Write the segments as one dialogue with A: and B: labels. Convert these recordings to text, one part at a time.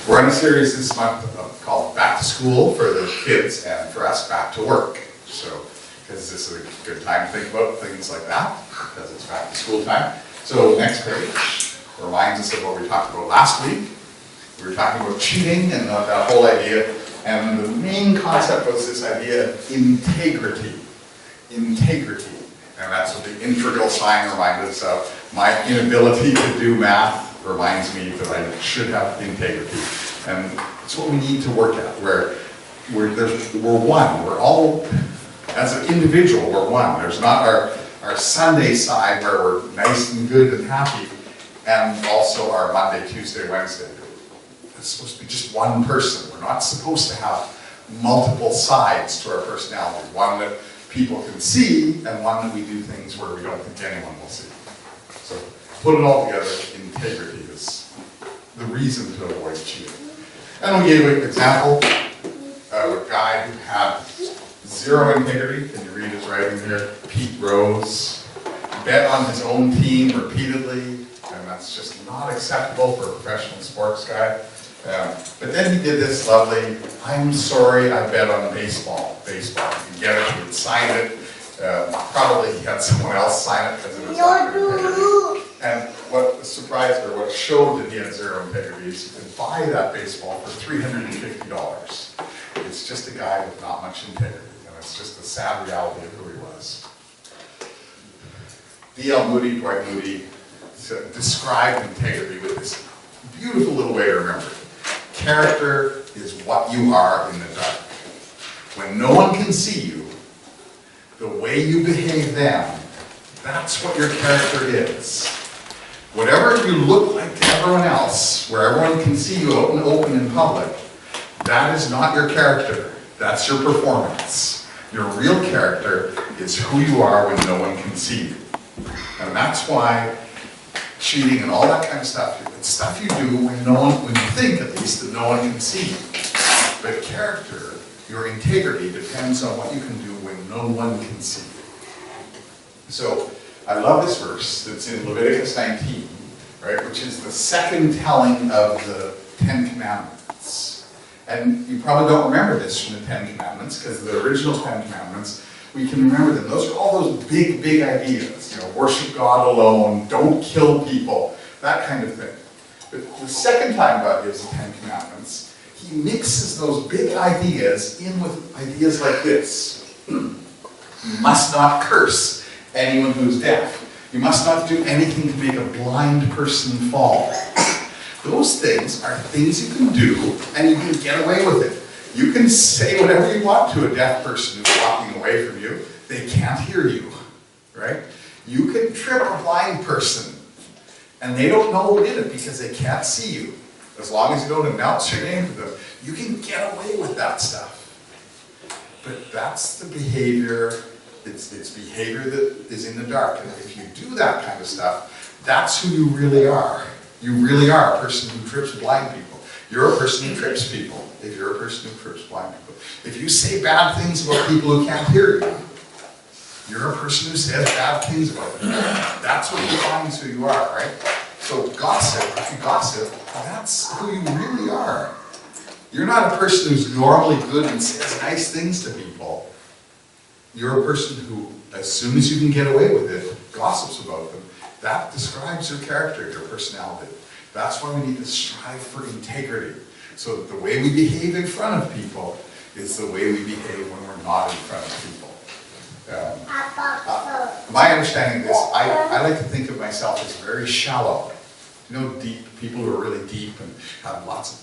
A: We're on a series this month called Back to School for the kids and for us back to work. So, because this is a good time to think about things like that, because it's back to school time. So next page reminds us of what we talked about last week. We were talking about cheating and that whole idea, and the main concept was this idea of integrity. Integrity. And that's what the integral sign reminded us of. My inability to do math reminds me that I should have integrity. And it's what we need to work at, where we're one. We're all, as an individual, we're one. There's not our Sunday side where we're nice and good and happy, and also our Monday, Tuesday, Wednesday. It's supposed to be just one person. We're not supposed to have multiple sides to our personality. One that people can see, and one that we do things where we don't think anyone will see. So put it all together, integrity is the reason to avoid cheating. And we gave an example of a guy who had zero integrity. Can you read his writing here? Pete Rose bet on his own team repeatedly, and that's just not acceptable for a professional sports guy. But then he did this lovely, I'm sorry I bet on baseball. Baseball. You can get it, he had signed it. Probably he had someone else sign it because it was not integrity. And what surprised or what showed that he had zero integrity is you could buy that baseball for $350. It's just a guy with not much integrity, and it's just the sad reality of who he was. D.L. Moody, Dwight Moody, described integrity with this beautiful little way to remember it. Character is what you are in the dark. When no one can see you, the way you behave then, that's what your character is. Whatever you look like to everyone else, where everyone can see you out and open in public, that is not your character. That's your performance. Your real character is who you are when no one can see you. And that's why cheating and all that kind of stuff, it's stuff you do when you think at least that no one can see you. But character, your integrity, depends on what you can do when no one can see you. So I love this verse that's in Leviticus 19, right, which is the second telling of the Ten Commandments. And you probably don't remember this from the Ten Commandments, because the original Ten Commandments, we can remember them. Those are all those big, big ideas. You know, worship God alone, don't kill people, that kind of thing. But the second time God gives the Ten Commandments, he mixes those big ideas in with ideas like this. You must not curse anyone who's deaf. You must not do anything to make a blind person fall. Those things are things you can do, and you can get away with it. You can say whatever you want to a deaf person who's walking away from you. They can't hear you, right? You can trip a blind person, and they don't know who did it because they can't see you. As long as you don't announce your name to them, you can get away with that stuff. But that's the behavior, it's behavior that is in the dark. And if you do that kind of stuff, that's who you really are. You really are a person who trips blind people. You're a person who trips people if you're a person who trips blind people. If you say bad things about people who can't hear you, you're a person who says bad things about them. That's what defines who you are, right? So gossip, if you gossip, that's who you really are. You're not a person who's normally good and says nice things to people. You're a person who, as soon as you can get away with it, gossips about them. That describes your character, your personality. That's why we need to strive for integrity. So that the way we behave in front of people is the way we behave when we're not in front of people. My understanding of this, I like to think of myself as very shallow. You know, deep, people who are really deep and have lots of...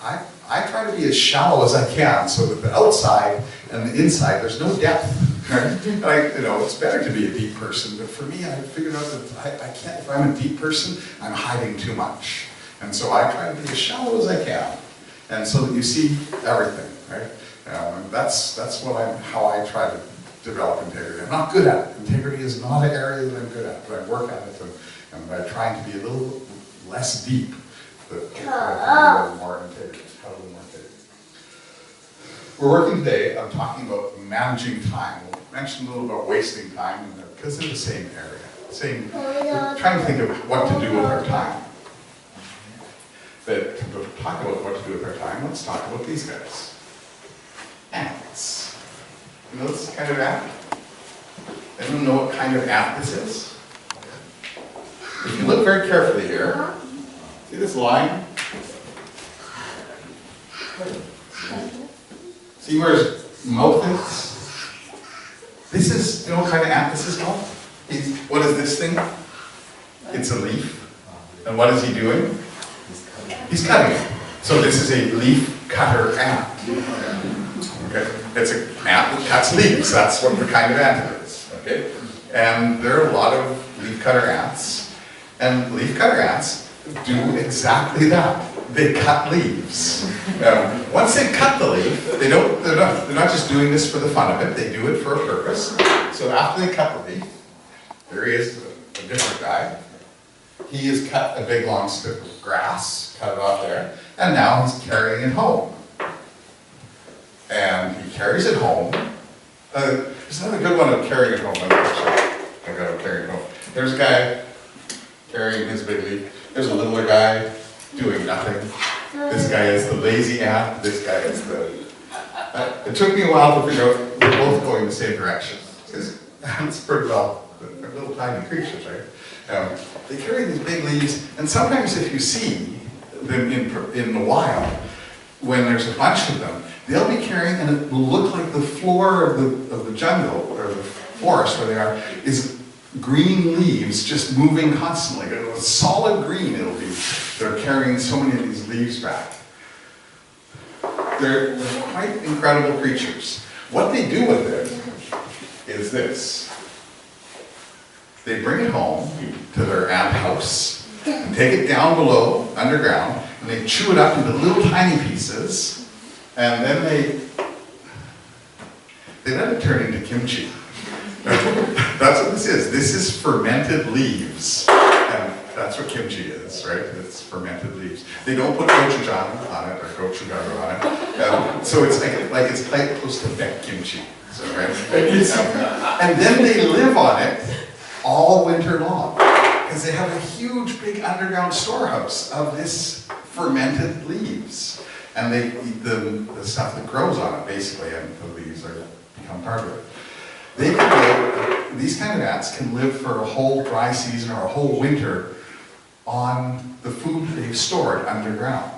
A: I try to be as shallow as I can so that the outside and the inside, there's no depth. Right? It's better to be a deep person, but for me, I figured out that I can't, if I'm a deep person, I'm hiding too much. And so I try to be as shallow as I can, and so that you see everything, right? That's how I try to develop integrity. I'm not good at it. Integrity is not an area that I'm good at, but I work at it, and by trying to be a little less deep, but I can be a little more integrity. We're working today on talking about managing time. We'll mention a little about wasting time because they're the same area. We're trying to think of what to do with our time. But talk about what to do with our time, let's talk about these guys. Ants. You know this kind of ant? Anyone know what kind of ant this is? If you look very carefully here, see this line? See where his mouth is? This is, you know what kind of ant this is called? What is this thing? It's a leaf. And what is he doing? He's cutting it. So this is a leaf cutter ant. Okay? It's an ant that cuts leaves. That's what the kind of ant it is. Okay? And there are a lot of leaf cutter ants. And leaf cutter ants do exactly that. They cut leaves. Once they cut the leaf, they're not just doing this for the fun of it. They do it for a purpose. So after they cut the leaf, there he is, a different guy. He has cut a big long strip of grass, cut it off there, and now he's carrying it home. And he carries it home. There's another good one of carrying it home. I got to carry it home. There's a guy carrying his big leaf. There's a littler guy doing nothing. This guy is the lazy ant. This guy is the... it took me a while to figure out we're both going the same direction. Because ants pretty well, they're little tiny creatures, right? They carry these big leaves, and sometimes if you see them in the wild, when there's a bunch of them, they'll be carrying, and it will look like the floor of the jungle, or the forest where they are, is green leaves just moving constantly. A solid green it'll be. They're carrying so many of these leaves back. They're quite incredible creatures. What they do with it is this. They bring it home to their ant house, and take it down below, underground, and they chew it up into little tiny pieces, and then they let it turn into kimchi. That's what this is. This is fermented leaves. And that's what kimchi is, right? It's fermented leaves. They don't put gochujang on it, or gochugaru on it. So it's like it's quite close to baked kimchi. So, right? And then they live on it all winter long, because they have a huge big underground storehouse of this fermented leaves, and they eat the stuff that grows on it basically, and the leaves become part of it. They can live, these kind of ants can live for a whole dry season or a whole winter on the food they've stored underground.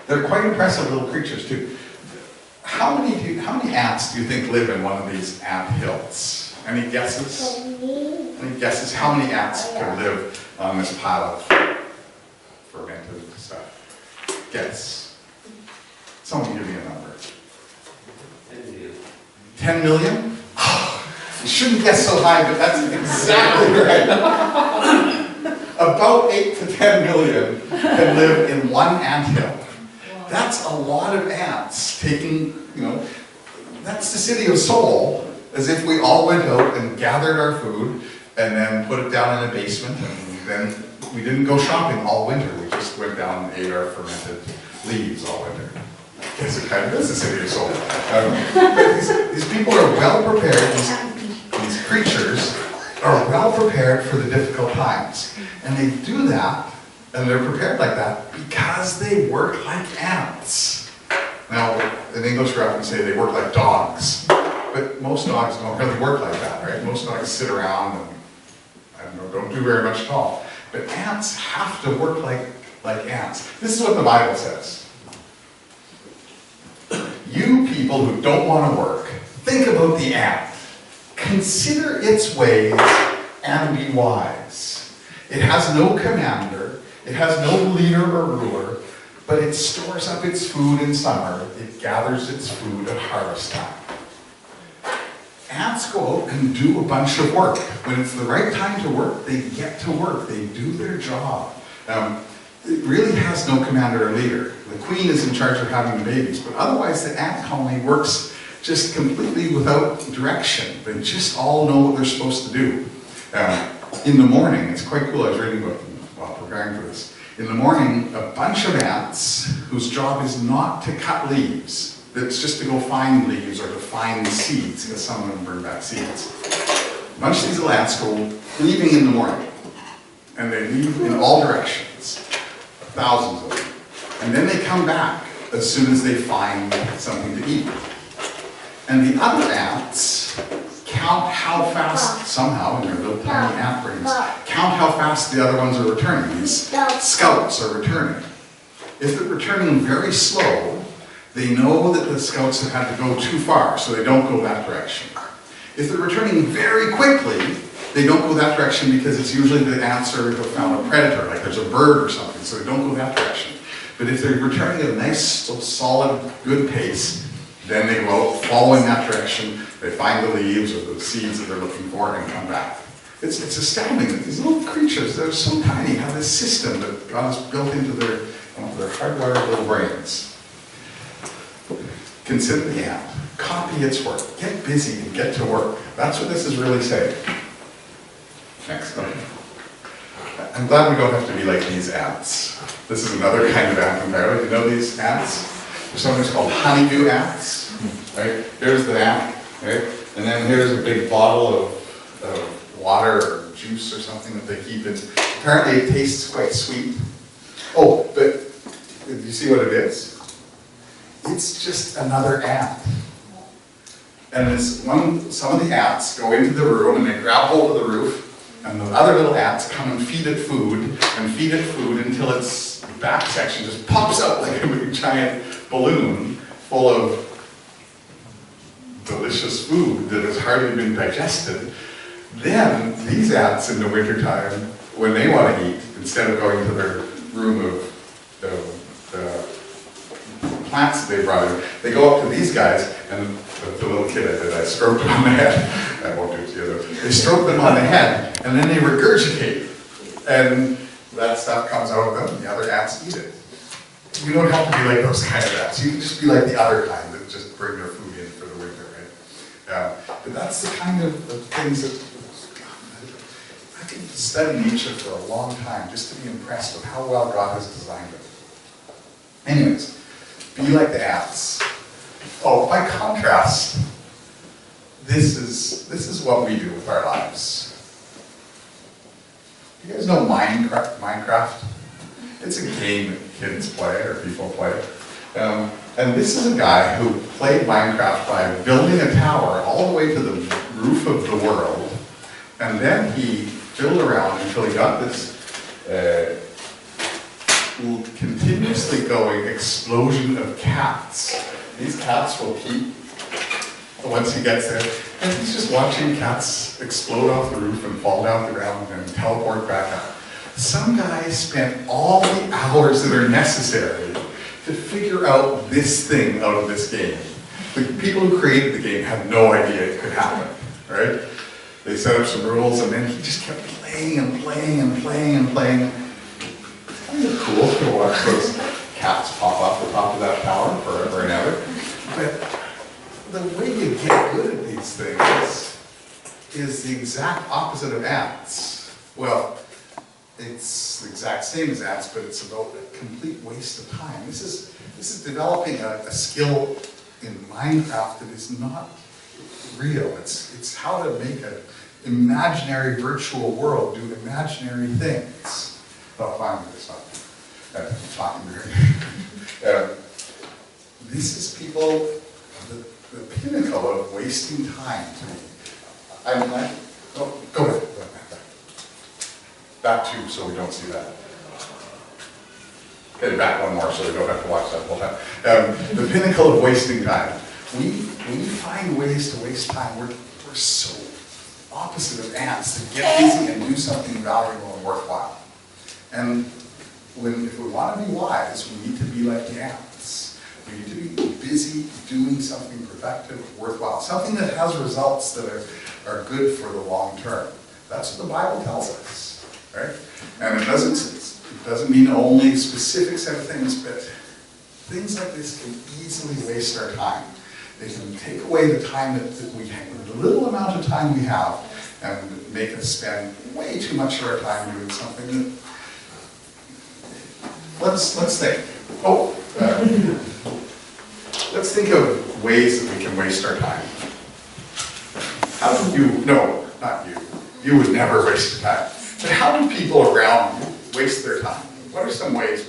A: They're quite impressive little creatures too. How many ants do you think live in one of these ant hills? Any guesses? Any guesses how many ants could live on this pile of fermented stuff? Guess. Someone give me a number. 10 million? Oh, you shouldn't guess so high, but that's exactly right. About 8 to 10 million can live in one anthill. That's a lot of ants taking, that's the city of Seoul, as if we all went out and gathered our food and then put it down in a basement, and then we didn't go shopping all winter. We just went down and ate our fermented leaves all winter. I guess it kind of is the city of Seoul. These people are well prepared, these creatures are well prepared for the difficult times. And they do that, and they're prepared like that, because they work like ants. Now, in English we often say they work like dogs. But most dogs don't really work like that, right? Most dogs sit around and, don't do very much at all. But ants have to work like ants. This is what the Bible says. You people who don't want to work, think about the ant. Consider its ways and be wise. It has no commander. It has no leader or ruler, but it stores up its food in summer. It gathers its food at harvest time. Ants go out and do a bunch of work. When it's the right time to work, they get to work. They do their job. It really has no commander or leader. The queen is in charge of having the babies, but otherwise the ant colony works just completely without direction. They just all know what they're supposed to do. In the morning, it's quite cool, I was reading about them while preparing for this. In the morning, a bunch of ants whose job is not to cut leaves, it's just to go find leaves or to find seeds, because some of them bring back seeds. A bunch of these little ants go leaving in the morning, and they leave in all directions. thousands of them. And then they come back as soon as they find something to eat. And the other ants count how fast, somehow in their little tiny ant brains, count how fast the other ones are returning. These scouts are returning. If they're returning very slow, they know that the scouts have had to go too far, so they don't go that direction. If they're returning very quickly, they don't go that direction because it's usually the ants have found a predator, like there's a bird or something, so they don't go that direction. But if they're returning at a nice, solid, good pace, then they go out following that direction, they find the leaves or the seeds that they're looking for and come back. It's astounding that these little creatures, they're so tiny, have this system that God has built into their hardwired little brains. Consider the ant. Copy its work. Get busy and get to work. That's what this is really saying. Next one. I'm glad we don't have to be like these ants. This is another kind of ant entirely. You know these ants? There's something called honeydew ants. Right? Here's the ant. Right? And then here's a big bottle of water or juice or something that they keep it. Apparently it tastes quite sweet. Oh, but do you see what it is? It's just another ant. And some of the ants go into the room and they grab hold of the roof, and the other little ants come and feed it food until its back section just pops out like a big giant balloon full of delicious food that has hardly been digested. Then these ants in the wintertime, when they want to eat, instead of going to their room of plants that they brought in, they go up to these guys, and the little kid I did, I stroked them on the head. I won't do it to you though. They stroke them on the head, and then they regurgitate. And that stuff comes out of them, and the other ants eat it. You don't have to be like those kind of ants. You can just be like the other kind that just bring their food in for the winter, right? But that's the kind of things that I could study nature for a long time just to be impressed with how well God has designed it. Anyways, be like the ants. Oh, by contrast, this is what we do with our lives. You guys know Minecraft? It's a game that kids play or people play. And this is a guy who played Minecraft by building a tower all the way to the roof of the world. And then he fiddled around until he got this continuously going explosion of cats. These cats will keep, once he gets there, and he's just watching cats explode off the roof and fall down the ground and teleport back up. Some guy spent all the hours that are necessary to figure out this thing out of this game. The people who created the game had no idea it could happen, right? They set up some rules and then he just kept playing and playing and playing and playing. It's cool to watch those cats pop off the top of that tower forever and ever. But the way you get good at these things is the exact opposite of ants. Well, it's the exact same as ants, but it's about a complete waste of time. This is developing a skill in Minecraft that is not real. It's how to make an imaginary virtual world do imaginary things. Oh, finally, it's not talking very. This is people, the pinnacle of wasting time to me. I'm like, oh, go ahead. That too, so we don't see that. Get it back one more so we don't have to watch that whole time. The pinnacle of wasting time. We find ways to waste time. We're so opposite of ants to get busy and do something valuable and worthwhile. And if we want to be wise, we need to be like the ants. We need to be busy doing something productive, worthwhile, something that has results that are good for the long term. That's what the Bible tells us, right? And it doesn't mean only a specific set of things, but things like this can easily waste our time. They can take away the time that we have, the little amount of time we have, and make us spend way too much of our time doing something that. Let's think. Let's think of ways that we can waste our time. How do you? No, not you. You would never waste your time. But how do people around you waste their time? What are some ways